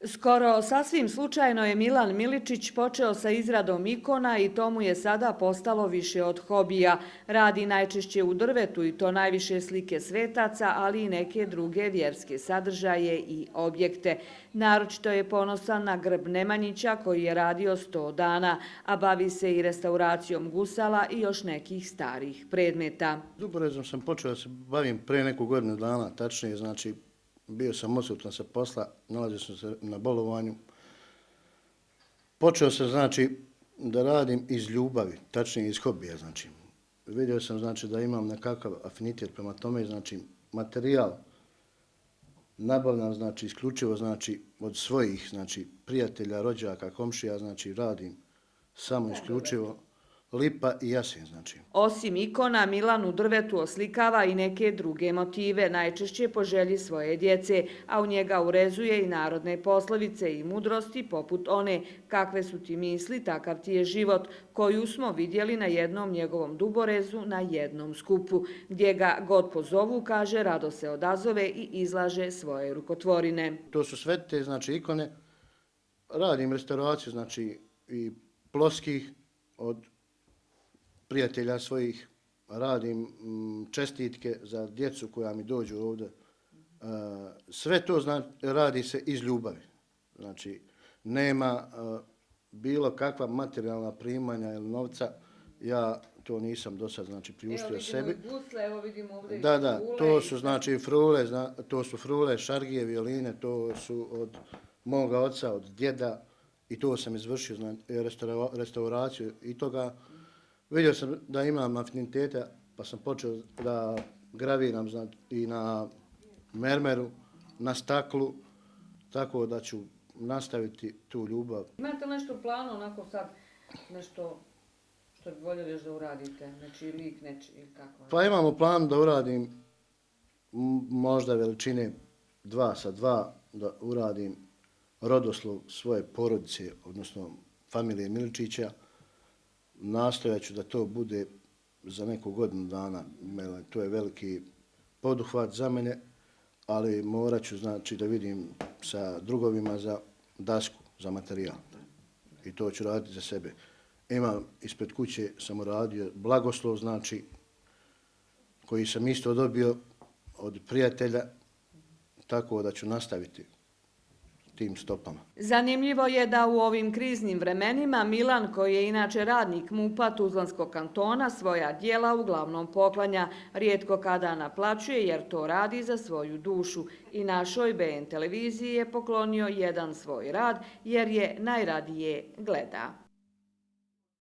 Skoro sasvim slučajno je Milan Miličić počeo sa izradom ikona i to mu je sada postalo više od hobija. Radi najčešće u drvetu i to najviše slike svetaca, ali i neke druge vjerske sadržaje i objekte. Naročito je ponosan na grb Nemanjića koji je radio 100 dana, a bavi se i restauracijom gusala i još nekih starih predmeta. Duborezom sam počeo da se bavim pre neku godinu dana, tačnije, znači bio sam odsutan sa posla, nalazio sam se na bolovanju. Počeo sam, znači, da radim iz ljubavi, tačnije iz hobija, znači. Vidio sam, znači, da imam nekakav afinitet prema tome, znači, materijal nabavljam, znači, isključivo, znači, od svojih, znači, prijatelja, rođaka, komšija, znači, radim samo isključivo lipa i jasen, znači. Osim ikona, Milan u drvetu oslikava i neke druge motive, najčešće po želji svoje djece, a u njega urezuje i narodne poslovice i mudrosti, poput one "kakve su ti misli, takav ti je život", koju smo vidjeli na jednom njegovom duborezu na jednom skupu, gdje ga god pozovu, kaže, rado se odazove i izlaže svoje rukotvorine. To su sve te, znači, ikone. Radim restauraciju, znači, i ploskih od prijatelja svojih, radim čestitke za djecu koja mi dođu ovdje. Sve to radi se iz ljubavi. Znači, nema bilo kakva materijalna primanja ili novca. Ja to nisam do sad, znači, priuštio sebi. Evo vidimo ovdje i Da, to su, znači, frule, to su frule, šargije, violine, to su od moga oca, od djeda, i to sam izvršio, znači, restauraciju i toga. Vidio sam da imam afiniteta, pa sam počeo da graviram, znači, i na mermeru, na staklu, tako da ću nastaviti tu ljubav. Imate li nešto u planu, onako sad, nešto što bi voljeli još da uradite, nečiji lik, nečiji kako? Pa imam u planu da uradim možda veličine 2x2, da uradim rodoslov svoje porodice, odnosno familije Miličića. Nastojat ću da to bude za neku godinu dana. To je veliki poduhvat za mene, ali morat ću, znači, da vidim sa drugovima za dasku, za materijal. I to ću raditi za sebe. Imam ispred kuće, sam uradio blagoslov, znači, koji sam isto dobio od prijatelja, tako da ću nastaviti tim stopama. Zanimljivo je da u ovim kriznim vremenima Milan, koji je inače radnik MUP-a Tuzlanskog kantona, svoja djela uglavnom poklanja. Rijetko kada naplaćuje jer to radi za svoju dušu. I našoj BN televiziji je poklonio jedan svoj rad jer je najradije gleda.